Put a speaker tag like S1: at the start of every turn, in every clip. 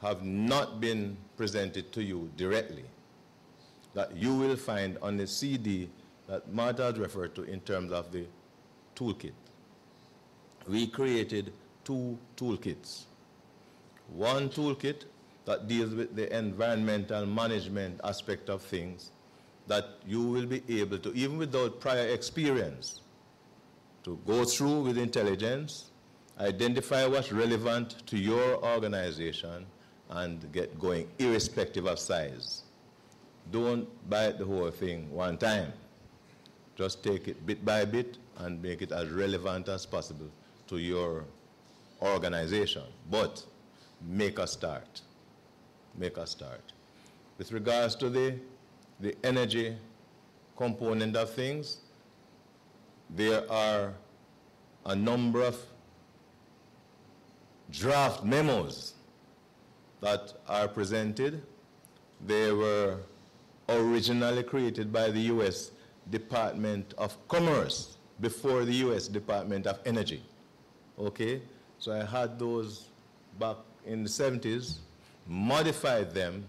S1: have not been presented to you directly, that you will find on the CD that Martha has referred to in terms of the toolkit. We created 2 toolkits. One toolkit that deals with the environmental management aspect of things, that you will be able to, even without prior experience, to go through with intelligence, identify what's relevant to your organization, and get going, irrespective of size. Don't buy the whole thing one time. Just take it bit by bit and make it as relevant as possible to your organization. But make a start. Make a start. With regards to the energy component of things, there are a number of draft memos that are presented. They were originally created by the U.S. Department of Commerce before the U.S. Department of Energy. Okay? So I had those back in the 70s, modified them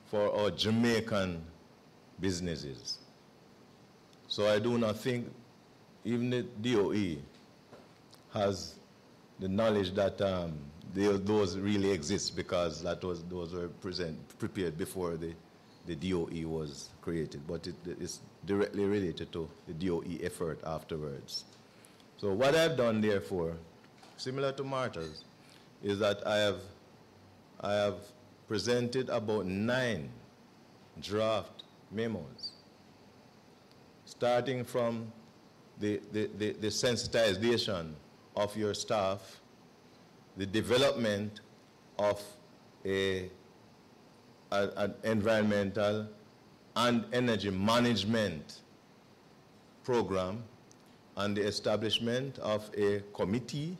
S1: for our Jamaican businesses. So I do not think even the DOE has the knowledge that those really exist, because those were prepared before the DOE was created, but it's directly related to the DOE effort afterwards. So what I've done, therefore, similar to Martha's, is that I have presented about 9 draft memos, starting from the sensitization of your staff, the development of an environmental and energy management program, and the establishment of a committee,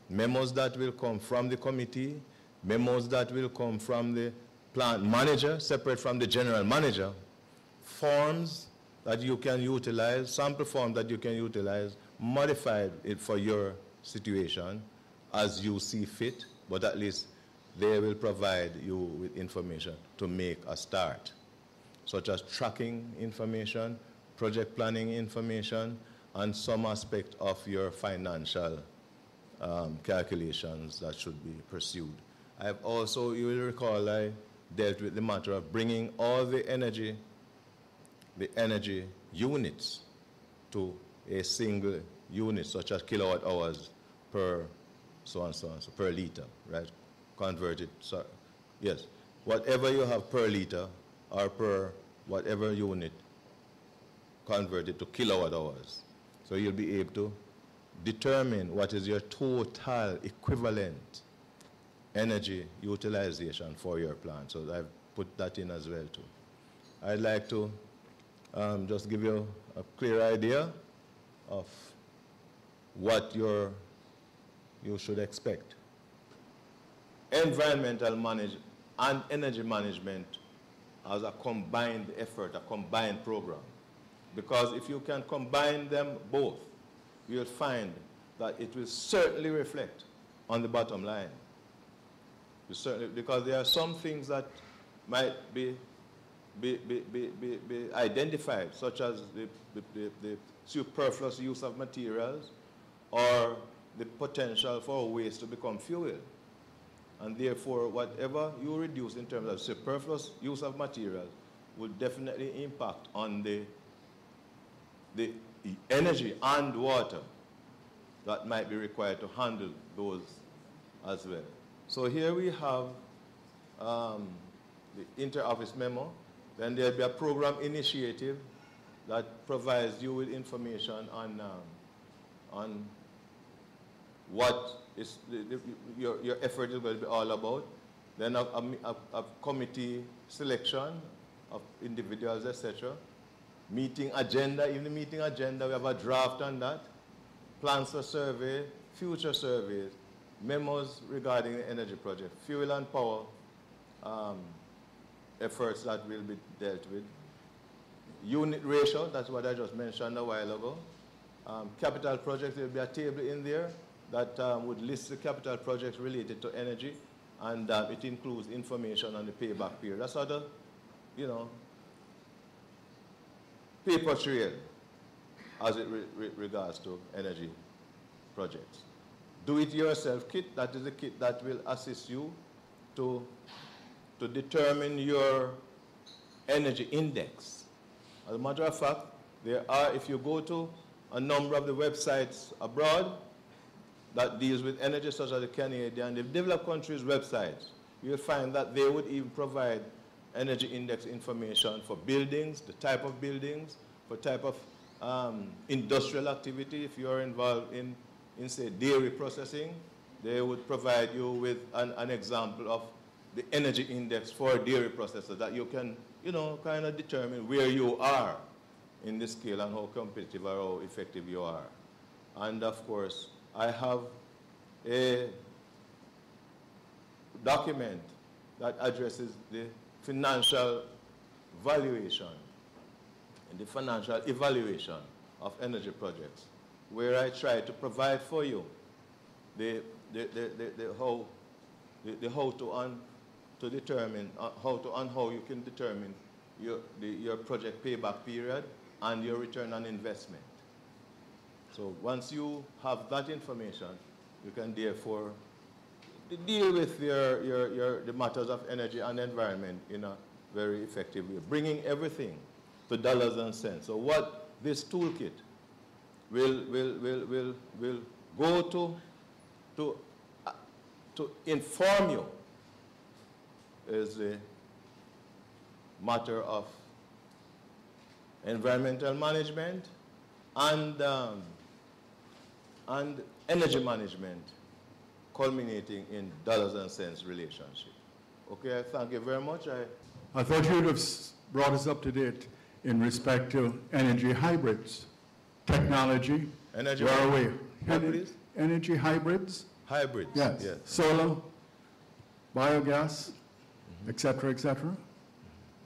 S1: memos that will come from the committee, memos that will come from the plant manager, separate from the general manager, forms that you can utilize, sample forms that you can utilize, modify it for your situation as you see fit, but at least they will provide you with information to make a start, such as tracking information, project planning information, and some aspect of your financial calculations that should be pursued. I have also, you will recall, I dealt with the matter of bringing all the energy units to a single unit, such as kilowatt hours per so on, so per liter, right? Converted, sorry. Yes, whatever you have per liter or per whatever unit, converted to kilowatt hours. So you'll be able to determine what is your total equivalent energy utilization for your plant. So I've put that in as well too. I'd like to just give you a clear idea of what you should expect. Environmental management and energy management as a combined effort, a combined program. Because if you can combine them both, you'll find that it will certainly reflect on the bottom line. Because there are some things that might be identified, such as the superfluous use of materials or the potential for waste to become fuel. And therefore, whatever you reduce in terms of superfluous use of materials will definitely impact on the energy and water that might be required to handle those as well. So here we have the inter-office memo. Then there'll be a program initiative that provides you with information on what is your effort is going to be all about. Then a committee selection of individuals, etc. Meeting agenda, even the meeting agenda, we have a draft on that. Plans for survey, future surveys, memos regarding the energy project, fuel and power efforts that will be dealt with. Unit ratio, that's what I just mentioned a while ago. Capital projects, there will be a table in there that would list the capital projects related to energy and it includes information on the payback period. That's how the, paper trail as it regards to energy projects. Do-it-yourself kit, that is the kit that will assist you to determine your energy index. As a matter of fact, there are, if you go to a number of the websites abroad that deals with energy, such as the Canadian, the developed countries' websites, you'll find that they would even provide energy index information for buildings, the type of buildings, for type of industrial activity. If you're involved in say, dairy processing, they would provide you with an example of the energy index for a dairy processor that you can, kind of determine where you are in the scale and how competitive or how effective you are. And of course, I have a document that addresses the financial valuation and the financial evaluation of energy projects, where I try to provide for you the how to determine how you can determine your project payback period and your return on investment. So once you have that information, you can therefore deal with the matters of energy and environment in a very effective way, bringing everything to dollars and cents. So what this toolkit will go to inform you is the matter of environmental management and energy management, culminating in dollars and cents relationship. Okay, thank you very much.
S2: I thought you would have brought us up to date in respect to energy hybrids, technology.
S1: Energy
S2: where are we?
S1: Hybrids?
S2: Energy hybrids?
S1: Hybrids,
S2: yes. Solar, biogas, et cetera,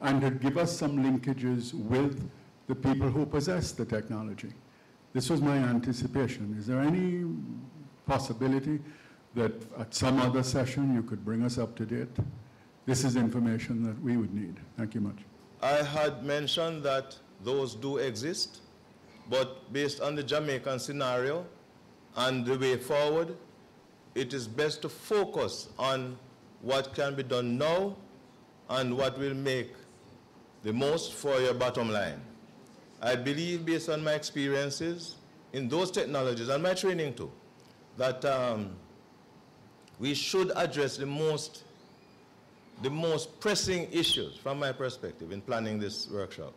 S2: and to give us some linkages with the people who possess the technology. This was my anticipation. Is there any possibility that at some other session you could bring us up to date? This is information that we would need. Thank you much.
S1: I had mentioned that those do exist, but based on the Jamaican scenario and the way forward, it is best to focus on what can be done now and what will make the most for your bottom line. I believe, based on my experiences in those technologies and my training too, that we should address the most pressing issues from my perspective in planning this workshop,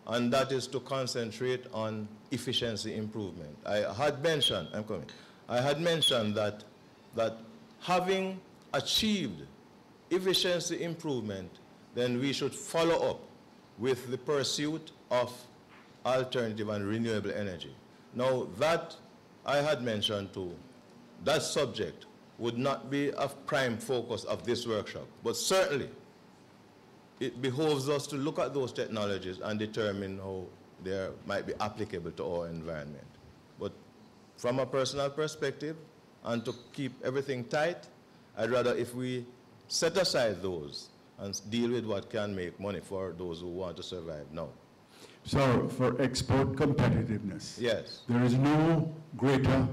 S1: and that is to concentrate on efficiency improvement. I had mentioned that having achieved efficiency improvement, then we should follow up with the pursuit of alternative and renewable energy. Now, that I had mentioned too, that subject would not be a prime focus of this workshop, but certainly it behoves us to look at those technologies and determine how they might be applicable to our environment. But from a personal perspective, and to keep everything tight, I'd rather if we set aside those and deal with what can make money for those who want to survive now.
S2: So for export competitiveness,
S1: yes,
S2: there is no greater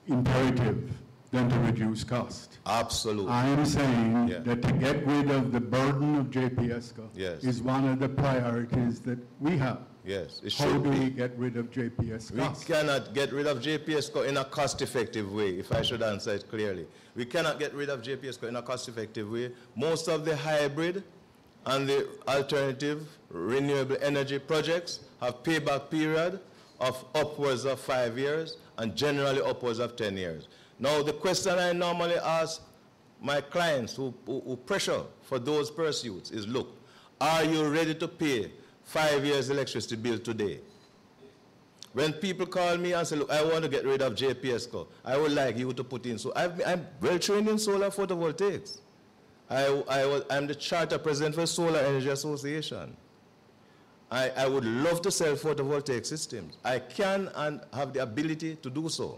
S2: imperative than to reduce cost.
S1: Absolutely.
S2: I am saying that to get rid of the burden of JPSCO is one of the priorities that we have.
S1: Yes, it
S2: How
S1: should
S2: do
S1: be.
S2: we get rid of JPSCO?
S1: We cannot get rid of JPSCO in a cost-effective way, if I should answer it clearly. We cannot get rid of JPSCO in a cost-effective way. Most of the hybrid and the alternative renewable energy projects have payback period of upwards of 5 years and generally upwards of 10 years. Now, the question I normally ask my clients who pressure for those pursuits is, look, are you ready to pay 5 years electricity bill today? When people call me and say, look, I want to get rid of JPSCO, I would like you to put in. So I'm well trained in solar photovoltaics. I'm the charter president for Solar Energy Association. I would love to sell photovoltaic systems. I can and have the ability to do so.